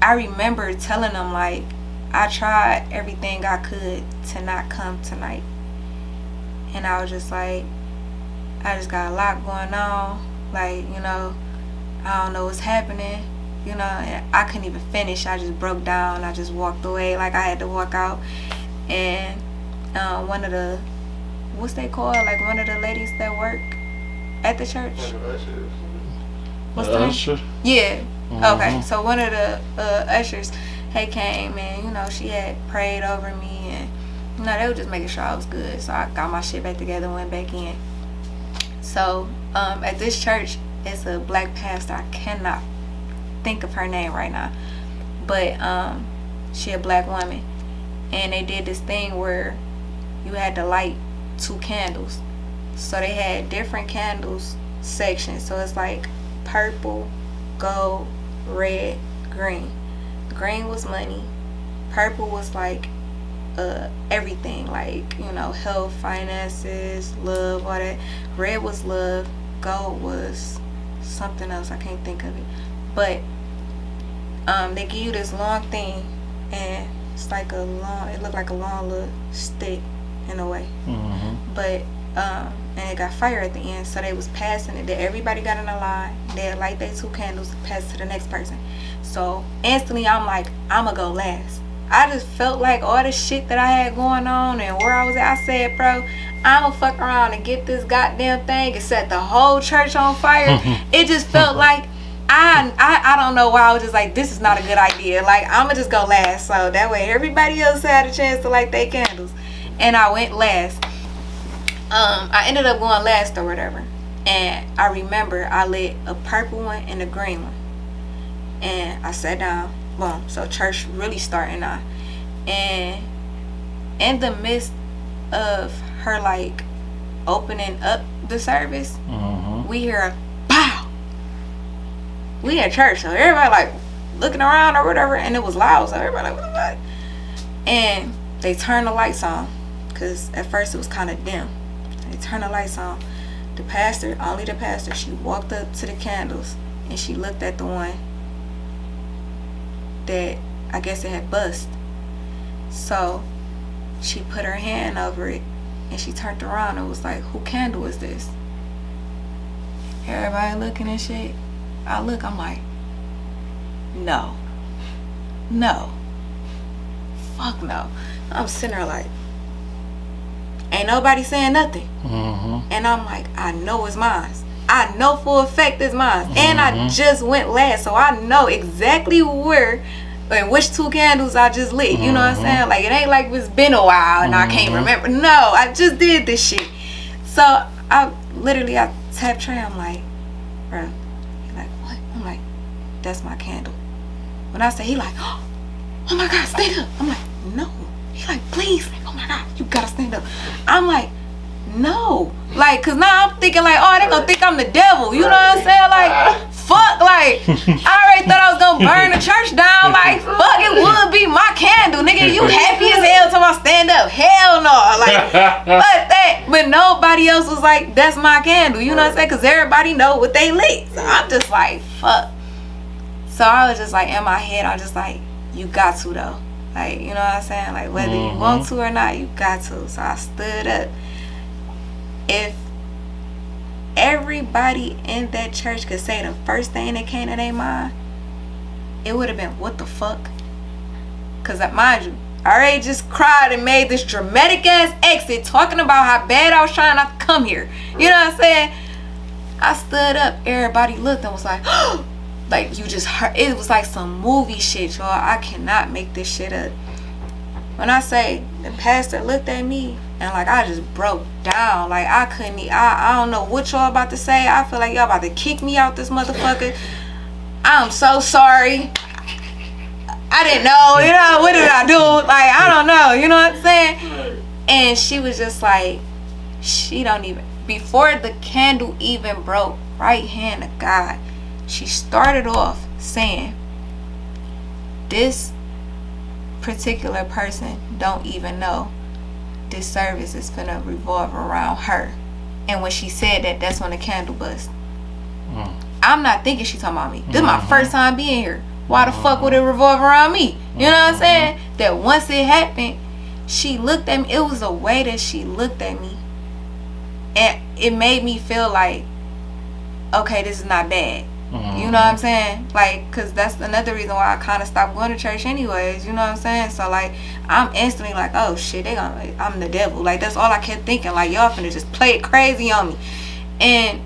I remember telling them, like, I tried everything I could to not come tonight. And I was just like, I just got a lot going on. Like, you know, I don't know what's happening. You know, and I couldn't even finish. I just broke down. I just walked away. Like, I had to walk out. And one of the, what's they called? Like, one of the ladies that work at the church. What's the usher? Yeah. Okay. So one of the ushers had came and, you know, she had prayed over me, and, you know, they were just making sure I was good. So I got my shit back together and went back in. So at this church, it's a black pastor. I cannot think of her name right now, but she a black woman, and they did this thing where you had to light 2 candles. So they had different candles sections. So it's like purple, gold, red, green. Green was money. Purple was like everything, like, you know, health, finances, love, all that. Red was love. Gold was something else. I can't think of it. But they give you this long thing, and it's like it looked like a long little stick in a way. But and it got fire at the end, so they was passing it. Everybody got in a line. They light their 2 candles, pass it to the next person. So instantly, I'm like, I'ma go last. I just felt like all the shit that I had going on and where I was at, I said, bro, I'ma fuck around and get this goddamn thing and set the whole church on fire. It just felt like I don't know why. I was just like, this is not a good idea. Like, I'ma just go last, so that way everybody else had a chance to light their candles. And I went last. I ended up going last or whatever. And I remember I lit a purple one and a green one. And I sat down. Boom. So church really starting now. And in the midst of her, like, opening up the service, we hear a pow. We in church, so everybody like looking around or whatever, and it was loud, so everybody like, what the fuck? And they turned the lights on, because at first it was kind of dim. They turned the lights on. The pastor, only the pastor, she walked up to the candles and she looked at the one that I guess it had bust. So she put her hand over it and she turned around and was like, who candle is this? Everybody looking and shit. I look, I'm like, no, fuck no. I'm sitting there like, ain't nobody saying nothing. And I'm like, I know it's mine. I know for a fact it's mine. And I just went last, so I know exactly where and which 2 candles I just lit. You know what I'm saying? Like, it ain't like it's been a while and I can't remember. No, I just did this shit. So I tapped Trey. I'm like, bro. He like, what? I'm like, that's my candle. When I say, he like, oh my God, stand up. I'm like, no. He like, please. Like, oh my God, you gotta stand up. I'm like, no. Like, cause now I'm thinking like, oh, they gonna think I'm the devil. You know what I'm saying? Like, fuck, like, I already thought I was gonna burn the church down. Like, fuck, it would be my candle. Nigga, you happy as hell till I stand up. Hell no. Like, but nobody else was like, that's my candle. You know what I'm saying? Cause everybody know what they lit. So I'm just like, fuck. So I was just like, in my head, I was just like, you got to though. Like, you know what I'm saying? Like, whether you want to or not, you got to. So I stood up. If everybody in that church could say the first thing that came to their mind, it would have been, what the fuck? Because, mind you, I already just cried and made this dramatic ass exit talking about how bad I was trying not to come here. You know what I'm saying? I stood up. Everybody looked and was like, like, you just heard. It was like some movie shit, y'all. I cannot make this shit up. When I say the pastor looked at me and like I just broke down, like I couldn't. I don't know what y'all about to say. I feel like y'all about to kick me out this motherfucker. I'm so sorry. I didn't know. You know, what did I do? Like, I don't know. You know what I'm saying? And she was just like, she don't even. Before the candle even broke, right hand of God, she started off saying, this particular person don't even know this service is gonna revolve around her. And when she said that, that's when the candle bust. I'm not thinking she talking about me. This is my first time being here. Why the fuck would it revolve around me? You know what I'm saying? That once it happened, she looked at me. It was a way that she looked at me, and it made me feel like, okay, this is not bad. You know what I'm saying? Like, cause that's another reason why I kind of stopped going to church anyways. You know what I'm saying? So like, I'm instantly like, oh shit, I'm the devil. Like, that's all I kept thinking. Like, y'all finna just play it crazy on me. And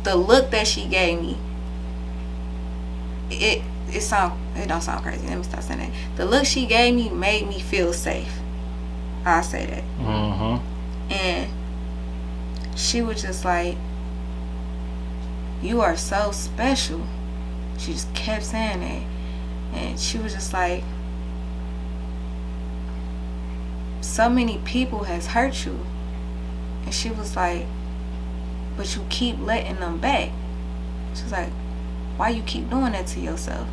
the look that she gave me, it don't sound crazy. Let me stop saying that. The look she gave me made me feel safe. I'll say that. And she was just like, you are so special. She just kept saying that. And she was just like, so many people has hurt you. And she was like, but you keep letting them back. She was like, why you keep doing that to yourself?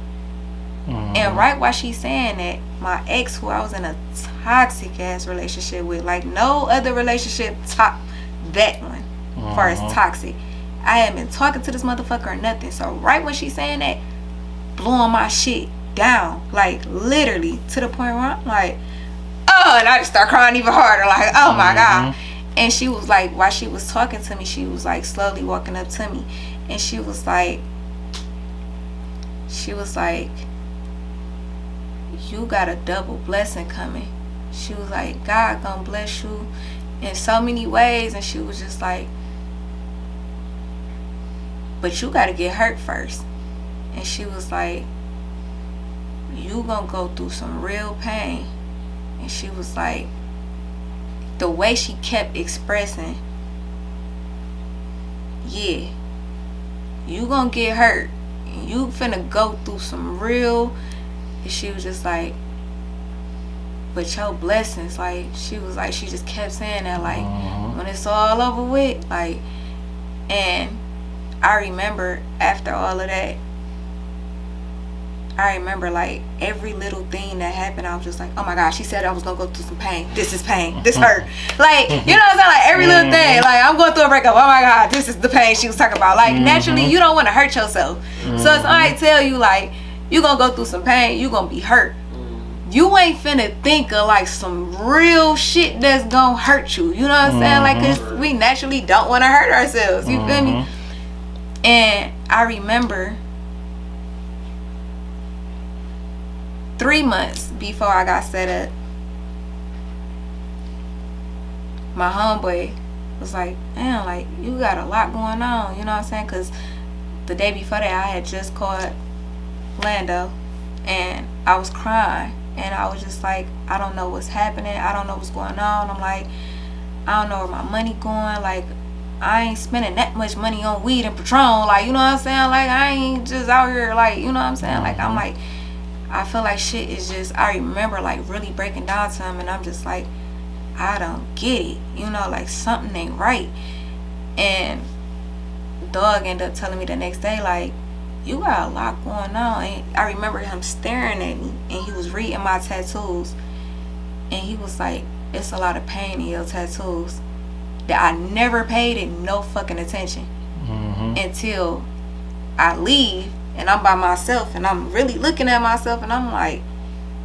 And right while she's saying that, my ex, who I was in a toxic ass relationship with, like no other relationship top that one, as far as toxic, I hadn't been talking to this motherfucker or nothing. So right when she's saying that, blowing my shit down, like literally to the point where I'm like, oh, and I just start crying even harder, like, oh my God. And she was like, while she was talking to me, she was like slowly walking up to me, and she was like, you got a double blessing coming. She was like, God gonna bless you in so many ways. And she was just like, but you gotta get hurt first. And she was like, you gonna go through some real pain. And she was like, the way she kept expressing, yeah, you gonna get hurt, you finna go through some real. And she was just like, but your blessings, like, she was like, she just kept saying that, like, when it's all over with, like. And I remember after all of that, I remember like every little thing that happened, I was just like, oh my God, she said I was gonna go through some pain. This is pain. This hurt. Like, you know what I'm saying? Like every little thing. Like, I'm going through a breakup. Oh my God, this is the pain she was talking about. Like, naturally, you don't want to hurt yourself. So if somebody tell you like, you gonna go through some pain, you gonna be hurt, you ain't finna think of like some real shit that's gonna hurt you. You know what I'm saying? Like, cause we naturally don't want to hurt ourselves. You feel me? And I remember 3 months before I got set up, my homeboy was like, damn, like, you got a lot going on, you know what I'm saying? Because the day before that, I had just called Lando, and I was crying, and I was just like, I don't know what's happening, I don't know what's going on. I'm like, I don't know where my money going. Like, I ain't spending that much money on weed and Patron, like, you know what I'm saying? Like, I ain't just out here, like, you know what I'm saying? Like, I'm like, I feel like shit is just, I remember like really breaking down to him, and I'm just like, I don't get it, you know, like something ain't right. And dog ended up telling me the next day, like, you got a lot going on. And I remember him staring at me, and he was reading my tattoos, and he was like, it's a lot of pain in your tattoos that I never paid it no fucking attention until I leave and I'm by myself, and I'm really looking at myself, and I'm like,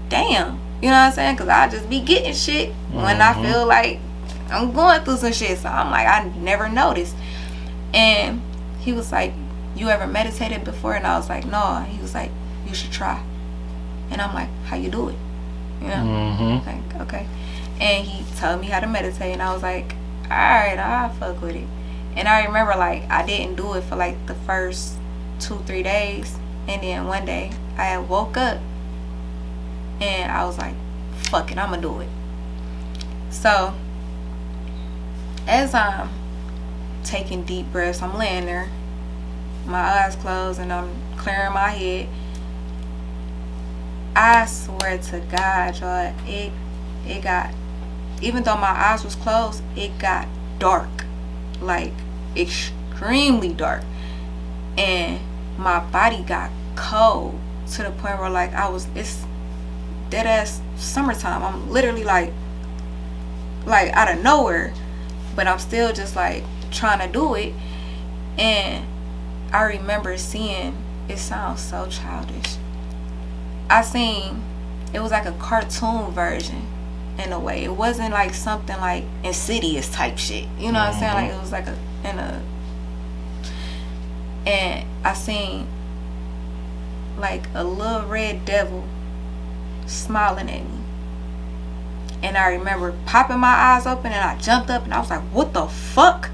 damn, you know what I'm saying? Because I just be getting shit when I feel like I'm going through some shit. So I'm like, I never noticed. And he was like, you ever meditated before? And I was like, no. He was like, you should try. And I'm like, how you do it? You know? Like, okay. And he told me how to meditate, and I was like, alright, I'll fuck with it. And I remember, like, I didn't do it for like the first 2-3 days, and then one day I had woke up and I was like, fuck it, I'ma do it. So as I'm taking deep breaths, I'm laying there, my eyes closed, and I'm clearing my head. I swear to God, y'all, it got, even though my eyes was closed, it got dark, like extremely dark, and my body got cold to the point where, like, it's dead ass summertime. I'm literally like out of nowhere, but I'm still just like trying to do it. And I remember seeing, it sounds so childish, I seen, it was like a cartoon version in a way. It wasn't like something like Insidious type shit, you know what I'm saying? Like, it was like and I seen like a little red devil smiling at me. And I remember popping my eyes open, and I jumped up, and I was like, what the fuck?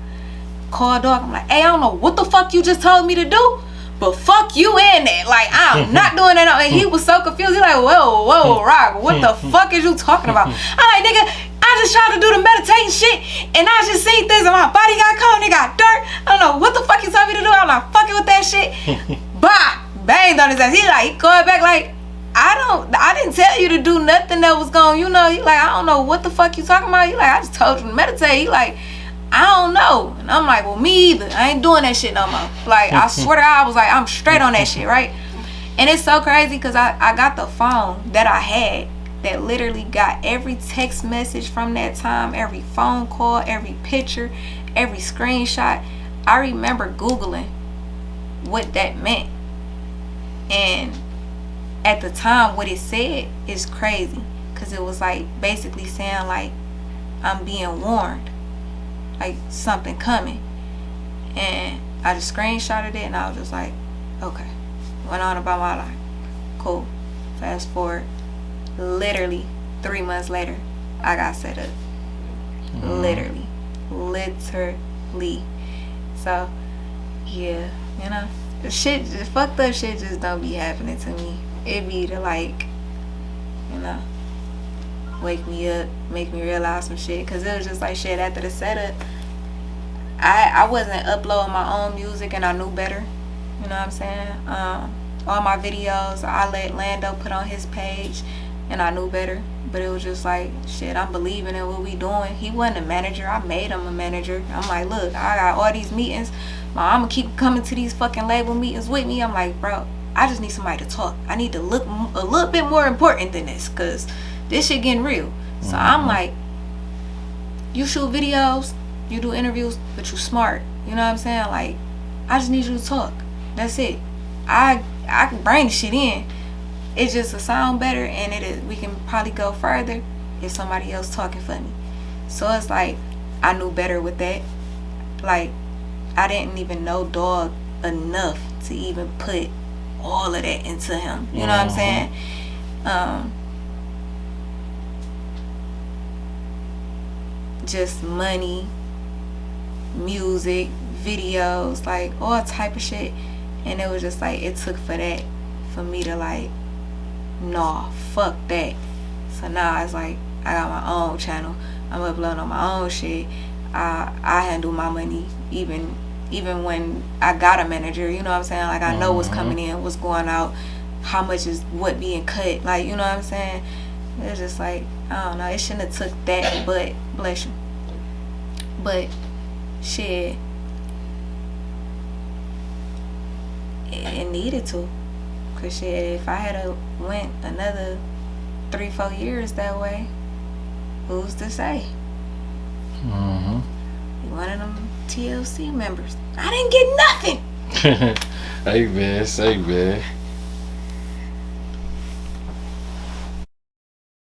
Called dog. I'm like, hey, I don't know what the fuck you just told me to do, but fuck you in that. Like, I'm not doing that. And he was so confused. He's like, whoa, Rock, what the fuck is you talking about? I'm like, nigga, I just tried to do the meditating shit, and I just seen things, and my body got cold, and it got dirt. I don't know what the fuck you told me to do. I'm not fucking with that shit. Bah, banged on his ass. He going back like, I didn't tell you to do nothing that was going, you know. He like, I don't know what the fuck you talking about. He like, I just told you to meditate. He like, I don't know. And I'm like, well, me either. I ain't doing that shit no more. Like, I swear to God, I was like, I'm straight on that shit, right? And it's so crazy because I got the phone that I had that literally got every text message from that time, every phone call, every picture, every screenshot. I remember Googling what that meant. And at the time, what it said is crazy, because it was like basically saying like, I'm being warned, like something coming. And I just screenshotted it, and I was just like, okay. Went on about my life. Cool. Fast forward, literally 3 months later, I got set up. Literally. So yeah, you know, the shit, just fucked up shit just don't be happening to me. It be to, like, you know, wake me up, make me realize some shit. Cause it was just like, shit, after the setup, I wasn't uploading my own music, and I knew better. You know what I'm saying? All my videos I let Lando put on his page, and I knew better. But it was just like, shit, I'm believing in what we doing. He wasn't a manager. I made him a manager. I'm like, look, I got all these meetings. My mama keep coming to these fucking label meetings with me. I'm like, bro, I just need somebody to talk. I need to look a little bit more important than this, because this shit getting real. So I'm like, you shoot videos, you do interviews, but you smart. You know what I'm saying? Like, I just need you to talk. That's it. I can bring the shit in. It's just to sound better, and we can probably go further if somebody else talking for me. So it's like, I knew better with that. Like, I didn't even know dog enough to even put all of that into him. You know what I'm saying? Just money, music, videos, like all type of shit. And it was just like, it took for that for me to like, nah, fuck that. So now it's like, I got my own channel. I'm uploading on my own shit. I handle my money even when I got a manager, you know what I'm saying? Like, I know what's coming in, what's going out, how much is what being cut, like, you know what I'm saying? It's just like, I don't know, it shouldn't have took that, but bless you. But shit, it needed to. Cause shit, if I had went another 3-4 years that way, who's to say? One of them TLC members. I didn't get nothing. Hey man, say man.